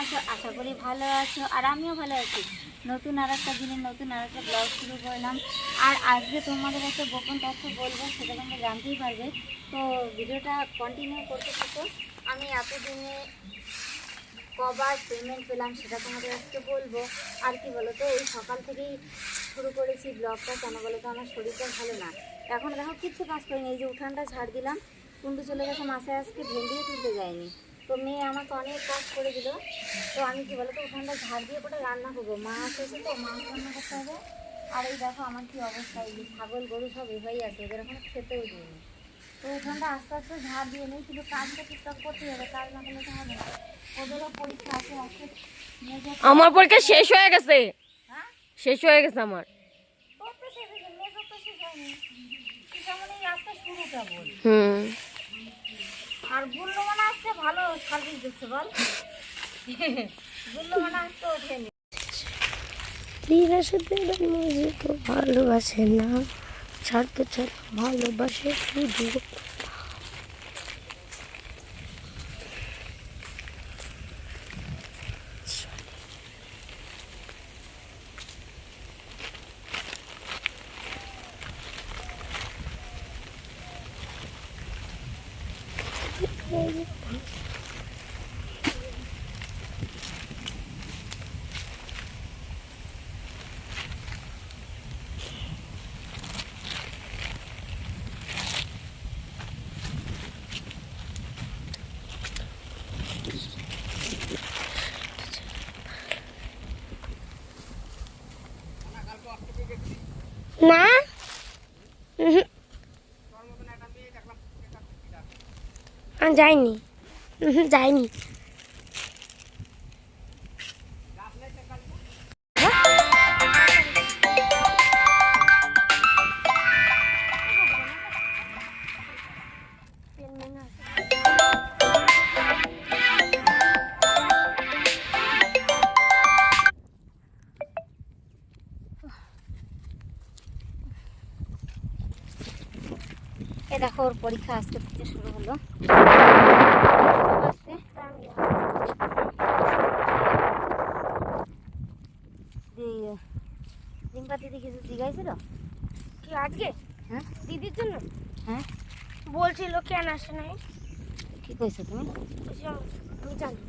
আছো? আশা করি ভালো আছো, আর আমিও ভালো আছি। নতুন আর একটা দিনে নতুন আর একটা ব্লগ শুরু করলাম। আর আজকে তোমাদের একটা গোপন তথ্য বলবো, সেটা তোমরা জানতেই পারবে। তো ভিডিওটা কন্টিনিউ করতে থাকো। আমি এতদিনে কবার পেমেন্ট পেলাম সেটা তোমাদের আজকে বলবো। আর কি বলো তো, ওই সকাল থেকেই শুরু করেছি ব্লগটা। কেন বলো তো, আমার শরীরটা ভালো না। এখন দেখো কিচ্ছু কাজ করিনি, এই যে উঠানটা ঝাড় দিলাম। কুন্ডু চলে গেছে মাথায়, আজকে ভেন্ডিও তুলতে যায়নি। তো মেয়ে আমাকে অনেক কাজ করে দিল। তো আমি কি বলো তো, উঠানটা ঝাড় দিয়ে পরে রান্না করবো। মাছ এসে তো মাছ রান্না করতে হবে। আর এই দেখো আমার কি অবস্থা, এই যে ছাগল গরু সব এভাবেই আছে, ওদের এখন খেতেও দিইনি। তো উঠানটা আস্তে আস্তে ঝাড় দিয়ে নেই, কিন্তু কাজটা ঠিকঠাক করতেই হবে, কাজ না করলে তো হবে না। ওদেরও পরীক্ষা আছে আজকে। আমার পরীক্ষা শেষ হয়ে গেছে। হ্যাঁ, শেষ হয়ে গেছে আমার। তোর তো শেষ হয়েছে, মেজর তো শেষ হয়নি। যেমন এই আজকে শুরু কেবল। আর গুল্লো মানে আজকে ভালো সার্ভিস দিচ্ছে বল। গুল্লো মানে আজকে ওঠেনি। মুঝে তো ভালোবাসে না, ছাড়তে ছাড় ভালোবাসে শুধু। না যাইনি, যাইনি। এ দেখো, ওর পরীক্ষা আজকে থেকে শুরু হলো। রিম্পা দিদি কিছু জিজ্ঞাসছিল কি আজকে? হ্যাঁ, দিদির জন্য হ্যাঁ, বলছিল কেন আসে নাই। কি কইছো তুমি? আমি জানি,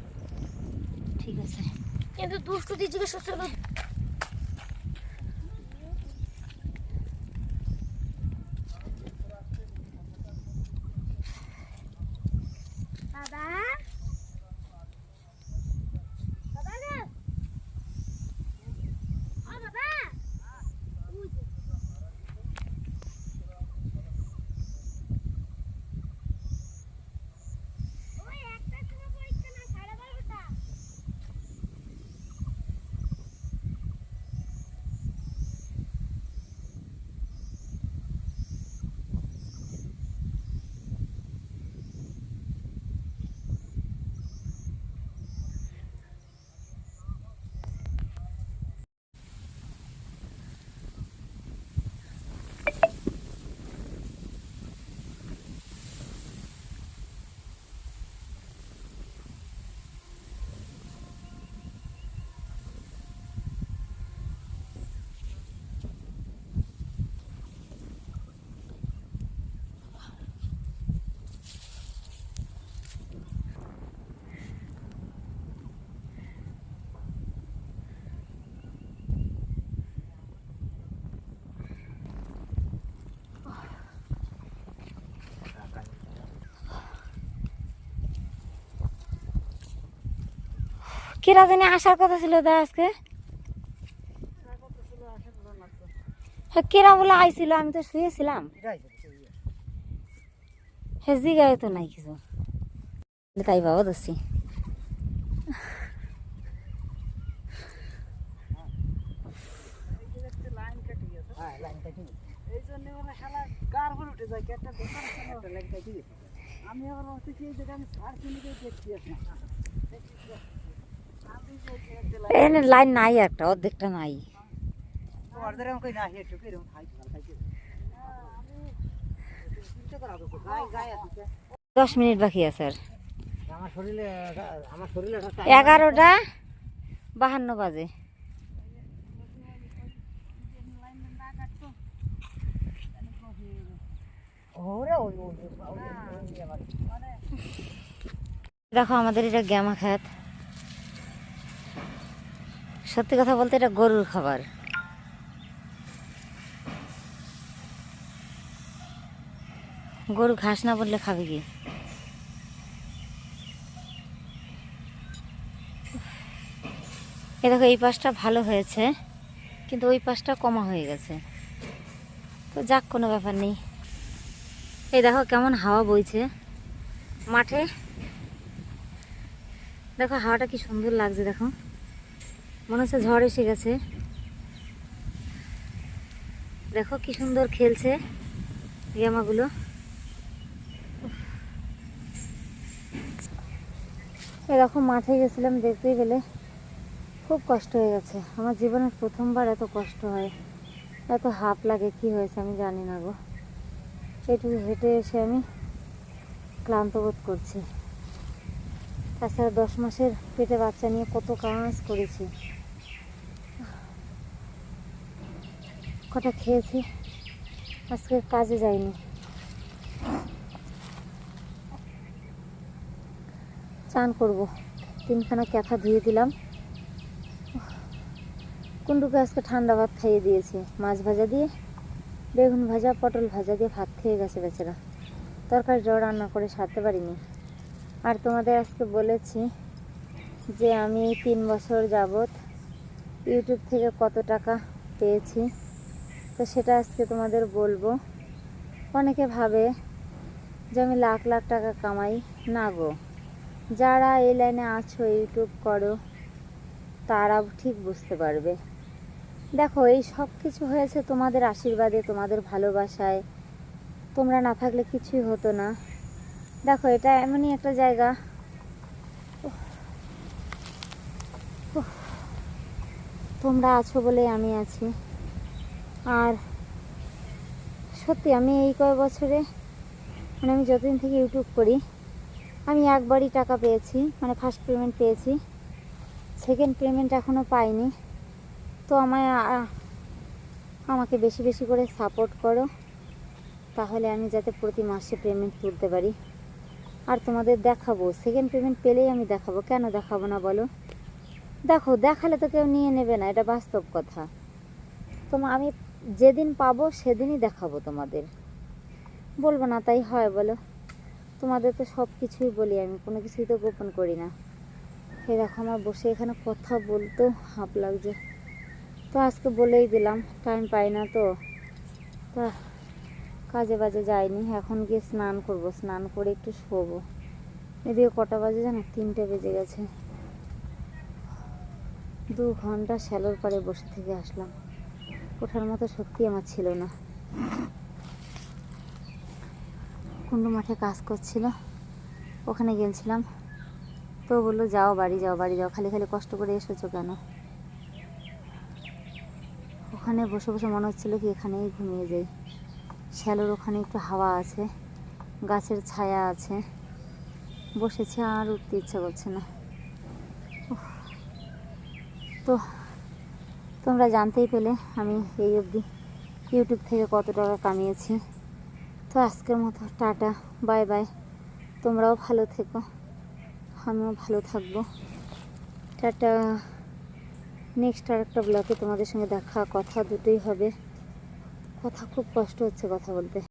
ঠিক আছে। কিন্তু দুষ্টু দিয়ে জিজ্ঞেস করছিল। দাদা দাদা রে, ও দাদা, ওই একটা সময় পরীক্ষা না, 12:30টা। কিরা জানি আসার কথা ছিল দা আজকে। হ্যাঁ, কিরা বলে আইছিল, আমি তো শুয়েছিলাম। হ্যাঁ, জিগায় তো নাই কিছু, তাই বাবা দোষী। এখানে লাইন নাই, একটা অর্ধেকটা নাই। 10 মিনিট বাকি আছে আর। 11:52 বাজে। দেখো আমাদের এটা গ্যামা খাত। সত্যি কথা বলতে এটা গরুর খাবার। গরু ঘাস না বললে খাবে কি? এই দেখো এই পাশটা ভালো হয়েছে, কিন্তু ওই পাশটা কমা হয়ে গেছে। তো যাক, কোনো ব্যাপার নেই। এই দেখো কেমন হাওয়া বইছে মাঠে। দেখো হাওয়াটা কি সুন্দর লাগছে। দেখো মনে হচ্ছে ঝড় এসে গেছে। দেখো কি সুন্দর খেলছে গ্যামাগুলো। এরকম মাঠে গেছিলাম, দেখতেই পেলে খুব কষ্ট হয়ে গেছে। আমার জীবনের প্রথমবার এত কষ্ট হয়, এত হাঁপ লাগে। কি হয়েছে আমি জানি না গো। এটুকু হেঁটে এসে আমি ক্লান্ত বোধ করছি। তাছাড়া 10 মাসের পেটে বাচ্চা নিয়ে কত কাজ করেছি, কটা খেয়েছি, আজকে কাজে যাইনি। চান করব, 3খানা ক্যাথা ধুয়ে দিলাম। কুন্ডুকে আজকে ঠান্ডা ভাত খাইয়ে দিয়েছি, মাছ ভাজা দিয়ে, বেগুন ভাজা, পটল ভাজা দিয়ে ভাত খেয়ে গেছে বেচারা। তরকারিটাও রান্না করে সারতে পারিনি। আর তোমাদের আজকে বলেছি যে আমি 3 বছর যাবৎ ইউটিউব থেকে কত টাকা পেয়েছি, তো সেটা আজকে তোমাদের বলবো। অনেকে ভাবে যে আমি লাখ লাখ টাকা কামাই। না গো, যারা এই লাইনে আছো, ইউটিউব করো, তারা ঠিক বুঝতে পারবে। দেখো এই সব কিছু হয়েছে তোমাদের আশীর্বাদে, তোমাদের ভালোবাসায়। তোমরা না থাকলে কিছুই হতো না। দেখো এটা এমনই একটা জায়গা, তোমরা আছো বলে আমি আছি। আর সত্যি আমি এই কয় বছরে, মানে আমি যতদিন থেকে ইউটিউব করি, আমি একবারই টাকা পেয়েছি, মানে ফার্স্ট পেমেন্ট পেয়েছি। সেকেন্ড পেমেন্ট এখনও পাইনি। তো আমাকে বেশি বেশি করে সাপোর্ট করো, তাহলে আমি যাতে প্রতি মাসে পেমেন্ট তুলতে পারি। আর তোমাদের দেখাবো, সেকেন্ড পেমেন্ট পেলেই আমি দেখাবো। কেন দেখাবো না বলো? দেখো দেখালে তো কেউ নিয়ে নেবে না, এটা বাস্তব কথা। আমি যেদিন পাবো সেদিনই দেখাবো তোমাদের, বলবো না তাই হয় বলো? তোমাদের তো সব কিছুই বলি আমি, কোনো কিছুই তো গোপন করি না। এই দেখো আমার বসে এখানে কথা বলতেও হাঁপ লাগছে। তো আজকে বলেই দিলাম, টাইম পাই না তো কাজে বাজে যাইনি। এখন গিয়ে স্নান করব, স্নান করে একটু শোবো। এদিকে কটা বাজে জানো? 3টে বেজে গেছে। 2 ঘন্টা শ্যালোর পাড়ে বসে থেকে আসলাম। ওঠার মতো সত্যি আমার ছিল না। কুন্ডু মাঠে কাজ করছিল, ওখানে গেছিলাম। তো বললো যাও বাড়ি যাও, বাড়ি যাও, খালি খালি কষ্ট করে এসেছো কেন? ওখানে বসে বসে মনে হচ্ছিলো কি এখানেই ঘুমিয়ে যাই। শ্যালোর ওখানে একটু হাওয়া আছে, গাছের ছায়া আছে, বসেছে, আর উঠতে ইচ্ছা করছে না। তো তোমরা জানতেই পেলে আমি এই অবধি ইউটিউব থেকে কত টাকা কামিয়েছি। তো আজকের মতো টাটা, বাই বাই। তোমরাও ভালো থেকো, আমিও ভালো থাকবো। টাটা। নেক্সট আর একটা ব্লগে তোমাদের সঙ্গে দেখা, কথা দুটোই হবে। কথা খুব কষ্ট হচ্ছে কথা বলতে।